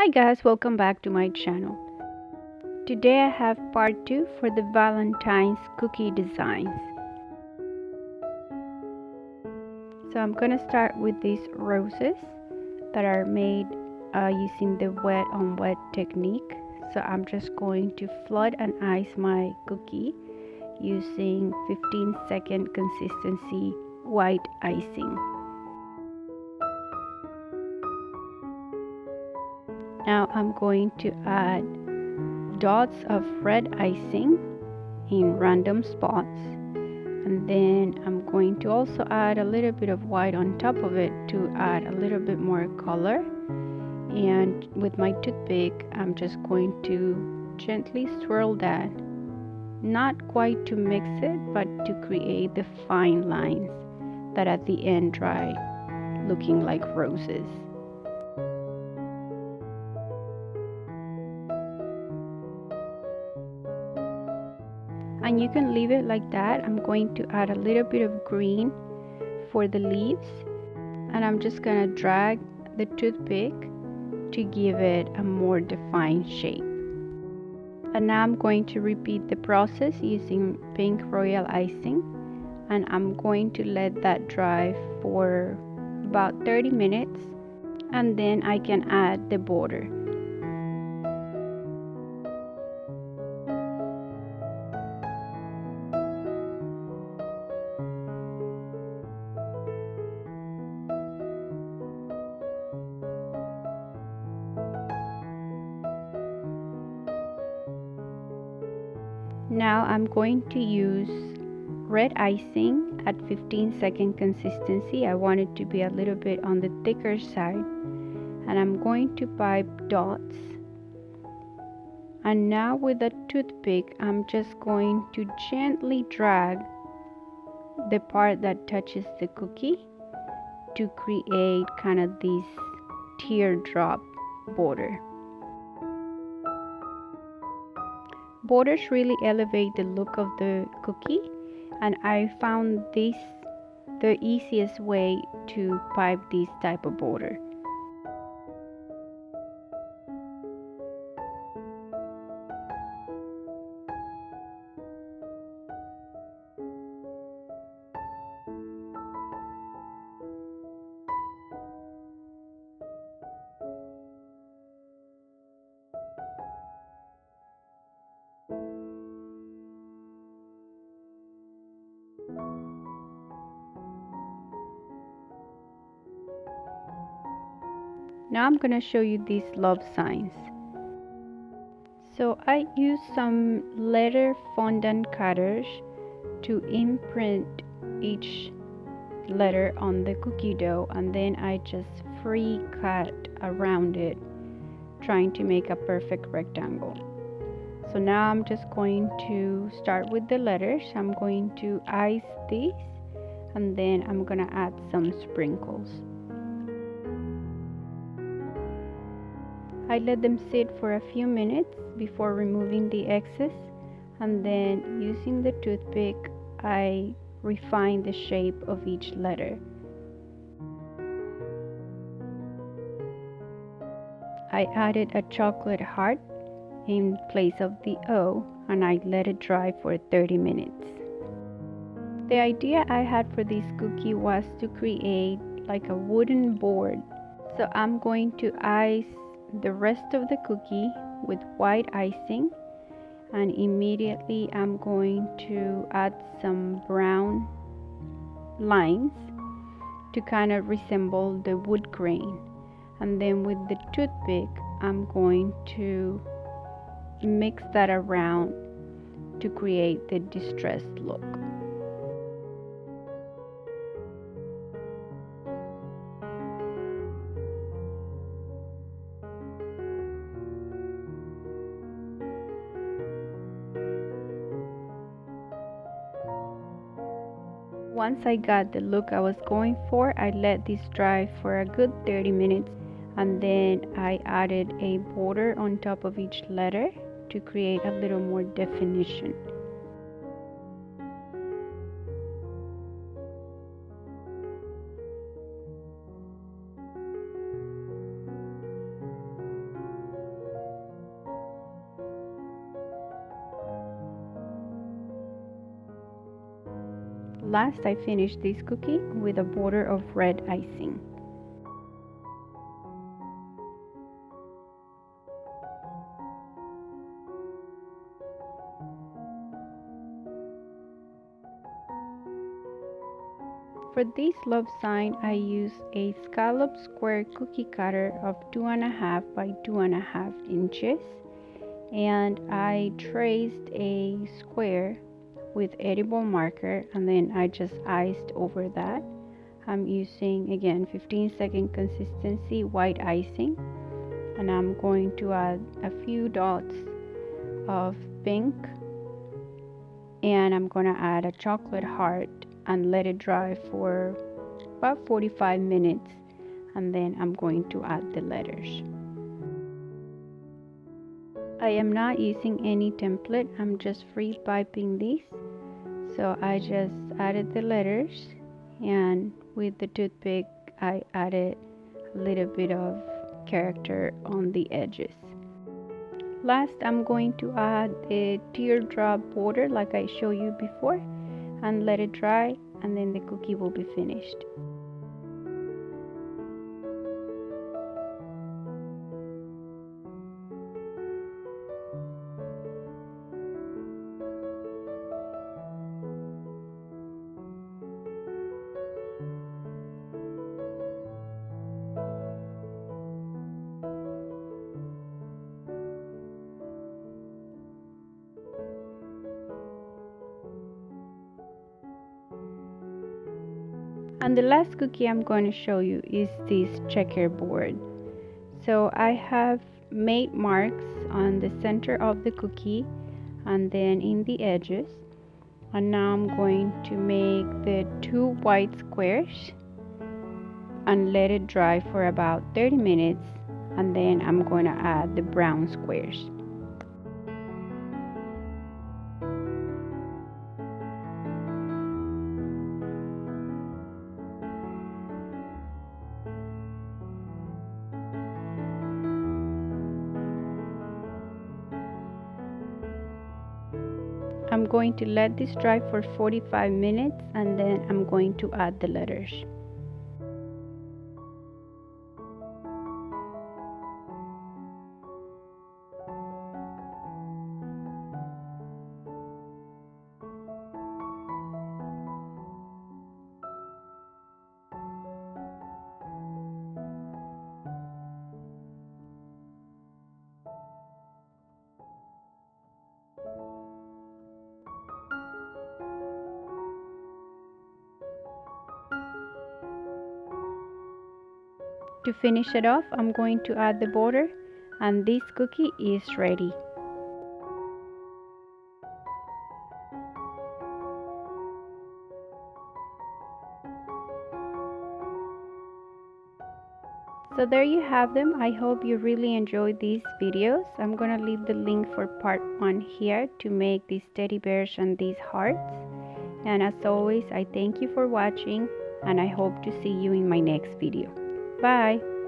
Hi guys, welcome back to my channel. Today I have part 2 for the Valentine's cookie designs. So I'm gonna start with these roses that are made using the wet on wet technique. So I'm just going to flood and ice my cookie using 15-second consistency white icing. Now I'm going to add dots of red icing in random spots, and then I'm going to also add a little bit of white on top of it to add a little bit more color. And with my toothpick I'm just going to gently swirl that, not quite to mix it, but to create the fine lines that at the end dry looking like roses. And you can leave it like that. I'm going to add a little bit of green for the leaves, and I'm just gonna drag the toothpick to give it a more defined shape. And now I'm going to repeat the process using pink Royal Icing, and I'm going to let that dry for about 30 minutes, and then I can add the border. Now I'm going to use red icing at 15-second consistency. I want it to be a little bit on the thicker side, and I'm going to pipe dots. And now with a toothpick I'm just going to gently drag the part that touches the cookie to create kind of this teardrop border. Borders really elevate the look of the cookie, and I found this the easiest way to pipe this type of border. Now I'm going to show you these love signs. So I use some letter fondant cutters to imprint each letter on the cookie dough, and then I just free cut around it, trying to make a perfect rectangle. So now I'm just going to start with the letters. I'm going to ice these, and then I'm gonna add some sprinkles. I let them sit for a few minutes before removing the excess, and then using the toothpick I refine the shape of each letter. I added a chocolate heart in place of the O, and I let it dry for 30 minutes. The idea I had for this cookie was to create like a wooden board. So I'm going to ice the rest of the cookie with white icing, and immediately I'm going to add some brown lines to kind of resemble the wood grain, and then with the toothpick I'm going to mix that around to create the distressed look. Once I got the look I was going for, I let this dry for a good 30 minutes, and then I added a border on top of each letter to create a little more definition. Last, I finished this cookie with a border of red icing. For this love sign, I use a scallop square cookie cutter of 2.5 by 2.5 inches, and I traced a square with edible marker, and then I just iced over that. I'm using again 15-second consistency white icing, and I'm going to add a few dots of pink, and I'm going to add a chocolate heart and let it dry for about 45 minutes, and then I'm going to add the letters. I am not using any template, I'm just free piping this. So I just added the letters, and with the toothpick I added a little bit of character on the edges. Last, I'm going to add the teardrop border like I showed you before, and let it dry, and then the cookie will be finished. And the last cookie I'm going to show you is this checkerboard. So I have made marks on the center of the cookie and then in the edges. And now I'm going to make the 2 white squares and let it dry for about 30 minutes. And then I'm going to add the brown squares. I'm going to let this dry for 45 minutes, and then I'm going to add the letters. To finish it off, I'm going to add the border, and this cookie is ready. So there you have them. I hope you really enjoyed these videos. I'm gonna leave the link for part 1 here to make these teddy bears and these hearts. And as always, I thank you for watching, and I hope to see you in my next video. Bye!